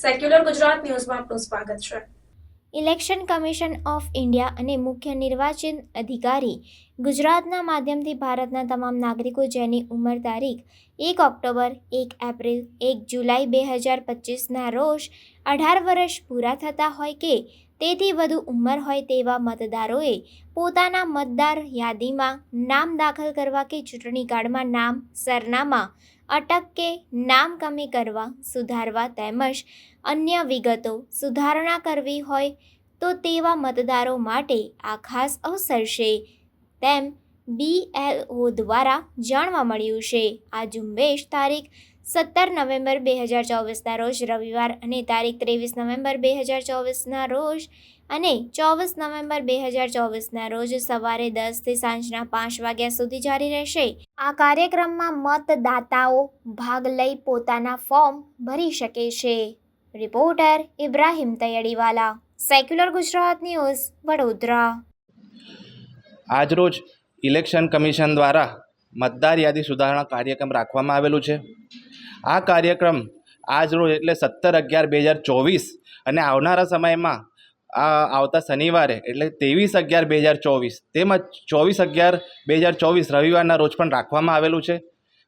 Secular Gujarat ન્યૂઝમાં આપનું સ્વાગત છે। ઇલેક્શન કમિશન ઓફ ઇન્ડિયા અને મુખ્ય નિર્વાચન અધિકારી ગુજરાતના માધ્યમથી ભારતના તમામ નાગરિકો જેની ઉંમર તારીખ 1 ઓક્ટોબર 1 એપ્રિલ 1 જુલાઈ 2025ના રોજ 18 વર્ષ પૂરા થતા હોય કે તેથી વધુ ઉંમર હોય તેવા મતદારોએ પોતાના મતદાર યાદીમાં નામ દાખલ કરવા કે ચૂંટણી કાર્ડમાં નામ સરનામા અટક કે નામ કમી કરવા સુધારવા તેમજ અન્ય વિગતો સુધારણા કરવી હોય તો તેવા મતદારો માટે આ ખાસ અવસર છે તેમ BLO દ્વારા જાણવા મળ્યું છે। આ ઝુંબેશ તારીખ 17 નવેમ્બર 2024ના રોજ રવિવાર અને તારીખ 23 નવેમ્બર 2024ના રોજ અને 24 નવેમ્બર 2024ના રોજ સવારે 10 થી સાંજના 5 વાગ્યા સુધી જારી રહેશે। આ કાર્યક્રમમાં મતદાતાઓ ભાગ લઈ પોતાના ફોર્મ ભરી શકે છે। Reporter Ibrahim Taiyadiwala, secular Gujarat news, Vadodara. આજરોજ ઇલેક્શન કમિશન દ્વારા મતદાર યાદી સુધારણા કાર્યક્રમ રાખવામાં આવેલું છે। આ કાર્યક્રમ આજરોજ એટલે 17/11/2024 અને આવનારા સમયમાં આવતા શનિવારે એટલે 23/11/2024 તેમજ 24/11/2024 રવિવારના રોજ પણ રાખવામાં આવેલું છે।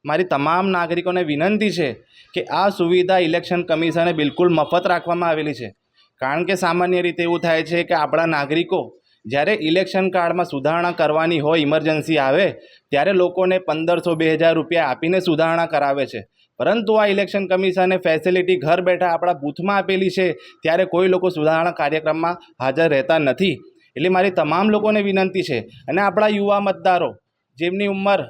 મારી તમામ નાગરિકોને વિનંતી છે કે આ સુવિધા ઇલેક્શન કમિશને બિલકુલ મફત રાખવામાં આવેલી છે, કારણ કે સામાન્ય રીતે એવું થાય છે કે આપણા નાગરિકો જ્યારે ઇલેક્શન કાર્ડમાં સુધારણા કરવાની હોય, ઇમરજન્સી આવે ત્યારે લોકોને 1500-2000 રૂપિયા આપીને સુધારણા કરાવે છે, પરંતુ આ ઇલેક્શન કમિશને ફેસિલિટી ઘર બેઠા આપણા બૂથમાં આપેલી છે ત્યારે કોઈ લોકો સુધારણા કાર્યક્રમમાં હાજર રહેતા નથી। એટલે મારી તમામ લોકોને વિનંતી છે અને આપણા યુવા મતદારો જેમની ઉંમર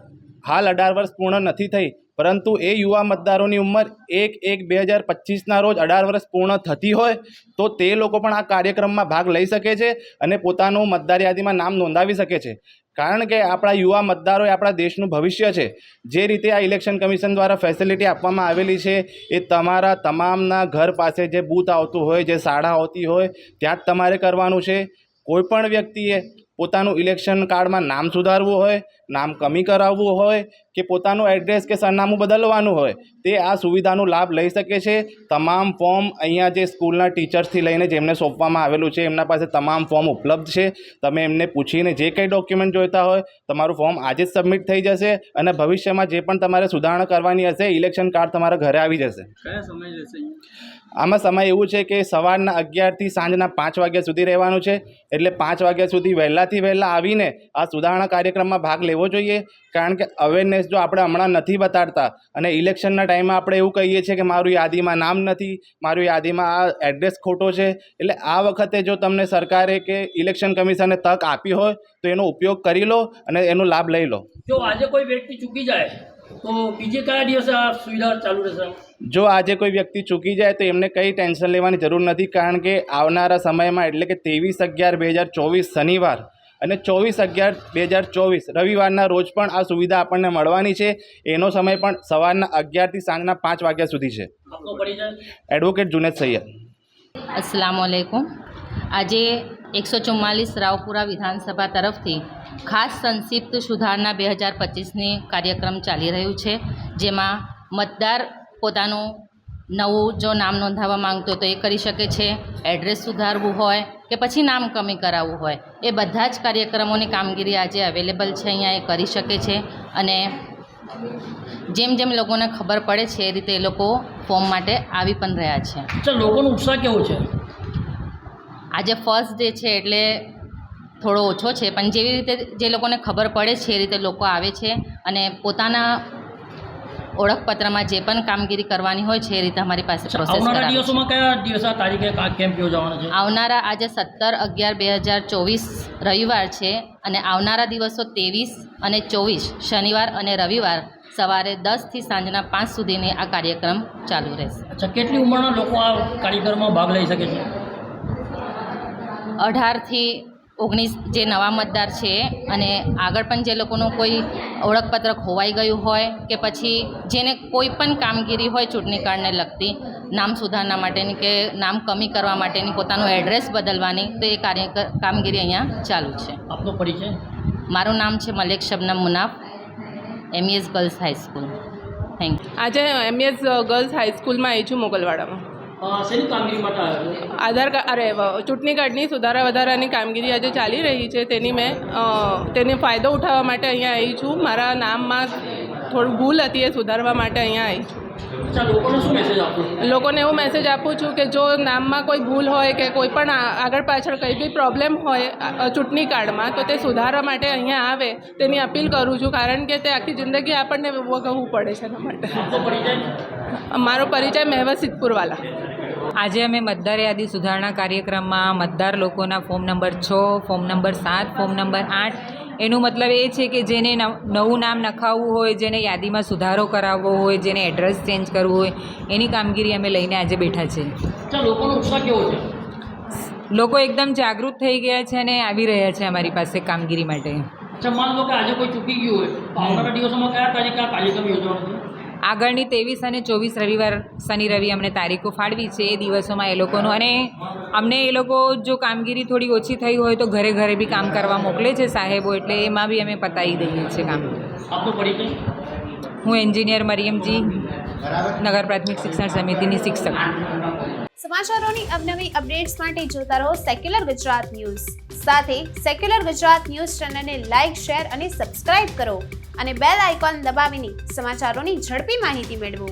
હાલ 18 વર્ષ પૂર્ણ નથી થઈ, પરંતુ એ યુવા મતદારોની ઉંમર 1/1/2025ના રોજ 18 વર્ષ પૂર્ણ થતી હોય તો તે લોકો પણ આ કાર્યક્રમમાં ભાગ લઈ શકે છે અને પોતાનું મતદાર યાદીમાં નામ નોંધાવી શકે છે, કારણ કે આપણા યુવા મતદારો એ આપણા દેશનું ભવિષ્ય છે। જે રીતે આ ઇલેક્શન કમિશન દ્વારા ફેસિલિટી આપવામાં આવેલી છે એ તમારા તમામના ઘર પાસે જે બૂથ આવતું હોય, જે શાળા આવતી હોય ત્યાં જ તમારે કરવાનું છે। કોઈ પણ વ્યક્તિએ પોતાનું ઇલેક્શન કાર્ડમાં નામ સુધારવું હોય, નામ કમી કરાવવું હોય કે પોતાનું એડ્રેસ કે સરનામું બદલવાનું હોય તે આ સુવિધાનો લાભ લઈ શકે છે। તમામ ફોર્મ અહીંયા જે સ્કૂલના ટીચર્સથી લઈને જેમને સોંપવામાં આવેલું છે એમના પાસે તમામ ફોર્મ ઉપલબ્ધ છે। તમે એમને પૂછીને જે કંઈ ડોક્યુમેન્ટ જોઈતા હોય તમારું ફોર્મ આજે જ સબમિટ થઈ જશે અને ભવિષ્યમાં જે પણ તમારે સુધારણા કરવાની હશે ઇલેક્શન કાર્ડ તમારા ઘરે આવી જશે। કયા સમય રહેશે? આમાં સમય એવું છે કે સવારના 11 થી સાંજના 5 વાગ્યા સુધી રહેવાનું છે, એટલે 5 વાગ્યા સુધી વહેલાથી વહેલા આવીને આ સુધારણા કાર્યક્રમમાં ભાગ લેવો જોઈએ, કારણ કે અવેરનેસ જો આપણે હમણાં નથી બતાડતા અને ઇલેક્શનના ટાઈમમાં આપણે એવું કહીએ છીએ કે મારું યાદીમાં નામ નથી, મારું યાદીમાં આ એડ્રેસ ખોટો છે, એટલે આ વખતે જો તમને સરકારે કે ઇલેક્શન કમિશને તક આપી હોય તો એનો ઉપયોગ કરી લો અને એનો લાભ લઈ લો। જો આજે કોઈ વ્યક્તિ ચૂકી જાય તો બીજે કયા દિવસે આ સુવિધા ચાલુ રહેશે? જો આજે કોઈ વ્યક્તિ ચૂકી જાય તો એમને કંઈ ટેન્શન લેવાની જરૂર નથી, કારણ કે આવનારા સમયમાં એટલે કે 23/11/2024 શનિવાર અને 24/11/2024 રવિવારના રોજ પણ આ સુવિધા આપણને મળવાની છે। એનો સમય પણ સવારના 11 થી સાંજના 5 વાગ્યા સુધી છે। આપનો પરિચય? એડવોકેટ જુનેદ સૈયદ। अस्सलाम वालेकुम। આજે 144 રાવપુરા વિધાનસભા તરફથી ખાસ સંક્ષિપ્ત સુધારણા 2025ની કાર્યક્રમ ચાલી રહ્યું છે, જેમાં મતદાર પોતાનું નવું જો નામ નોંધાવવા માંગતો તો એ કરી શકે છે, એડ્રેસ સુધારવું હોય કે પછી નામ કમી કરાવવું હોય એ બધા જ કાર્યક્રમોની કામગીરી આજે અવેલેબલ છે, અહીંયા એ કરી શકે છે। અને જેમ જેમ લોકોને ખબર પડે છે એ રીતે એ લોકો ફોર્મ માટે આવી પણ રહ્યા છે। અચ્છા, લોકોનો ઉત્સાહ કેવો છે? આજે ફર્સ્ટ ડે છે એટલે થોડો ઓછો છે, પણ જેવી રીતે જે લોકોને ખબર પડે છે એ રીતે લોકો આવે છે અને પોતાના ઓળખપત્રમાં જે પણ કામગીરી કરવાની હોય છે એ રીતે અમારી પાસે પ્રોસેસ આવનારા કરાવે છે। દિવસોમાં કયા દિવસે આ તારીખે આ કેમ્પ યોજવાનો છે? આવનારા આજે 17/11/2024 રવિવાર છે અને આવનારા દિવસો 23 અને 24 શનિવાર અને રવિવાર સવારે 10 થી સાંજના 5 સુધીની આ કાર્યક્રમ ચાલુ રહેશે। અચ્છા, કેટલી ઉંમરના લોકો આ કાર્યક્રમમાં ભાગ લઈ શકે છે? 18 થી 19 જે નવા મતદાર છે અને આગળ પણ જે લોકોનું કોઈ ઓળખપત્ર ખોવાઈ ગયું હોય કે પછી જેને કોઈ પણ કામગીરી હોય ચૂંટણી કાર્ડને લગતી, નામ સુધારણા માટેની કે નામ કમી કરવા માટેની, પોતાનું એડ્રેસ બદલવાની, તો એ કામગીરી અહીંયા ચાલુ છે। આપનો પરિચય? મારું નામ છે Malek Shabnam Munaf, MES girls high school. Thank you. આજે MES ગર્લ્સ હાઈસ્કૂલમાં આવી છું મોગલવાડામાં। શેની કામગીરી માટે આવ્યો? આધાર કાર્ડ ચૂંટણી કાર્ડની સુધારા વધારાની કામગીરી આજે ચાલી રહી છે, તેની ફાયદો ઉઠાવવા માટે અહીંયા આવી છું. મારા નામમાં થોડું ભૂલ હતી, એ સુધારવા માટે અહીંયા આવી છું. અચ્છા, લોકોને શું મેસેજ આપો? લોકોને એવું મેસેજ આપું છું કે જો નામમાં કોઈ ભૂલ હોય કે કોઈ પણ આગળ પાછળ કંઈ બી પ્રોબ્લેમ હોય ચૂંટણી કાર્ડમાં, તો તે સુધારવા માટે અહીંયા આવે તેની અપીલ કરું છું, કારણ કે તે આખી જિંદગી આપણને ભોગવવું પડે છે એના માટે. આપનો પરિચય? મારો પરિચય મહેવત સિદ્ધપુરવાલા. આજે અમે મતદાર યાદી સુધારણા કાર્યક્રમમાં મતદાર લોકોના form number 6, form number 7, form number 8 એનું મતલબ એ છે કે જેને નવું નામ નખાવવું હોય, જેને યાદીમાં સુધારો કરાવવો હોય, જેને એડ્રેસ ચેન્જ કરવું હોય, એની કામગીરી અમે લઈને આજે બેઠા છે. અચ્છા, લોકોનો ઉત્સાહ કેવો છે? લોકો એકદમ જાગૃત થઈ ગયા છે અને આવી રહ્યા છે અમારી પાસે કામગીરી માટે. અચ્છા, માન લો કે આજે કોઈ ચૂકી ગયું હોય તો આવનારા દિવસોમાં કયા તારીખે આ કાર્યક્રમ યોજવાનો છે? આગળની 23 અને 24 રવિવાર, શનિ રવિ અમને તારીખો ફાળવી છે. એ દિવસોમાં એ લોકોનું, અને અમને એ લોકો જો કામગીરી થોડી ઓછી થઈ હોય તો ઘરે ઘરે બી કામ કરવા મોકલે છે સાહેબો, એટલે એમાં બી અમે પતાવી દઈએ છીએ કામ. આપનો પરિચય? હું એન્જિનિયર મરિયમજી, નગર પ્રાથમિક શિક્ષણ સમિતિની શિક્ષક. સમાચારોની અવનવી અપડેટ્સ માટે જોતા રહો સેક્યુલર ગુજરાત ન્યૂઝ. સાથે સેક્યુલર ગુજરાત ન્યૂઝ ચેનલને લાઇક, શેર અને સબસ્ક્રાઇબ કરો અને બેલ આઇકોન દબાવીને સમાચારોની ઝડપી માહિતી મેળવો.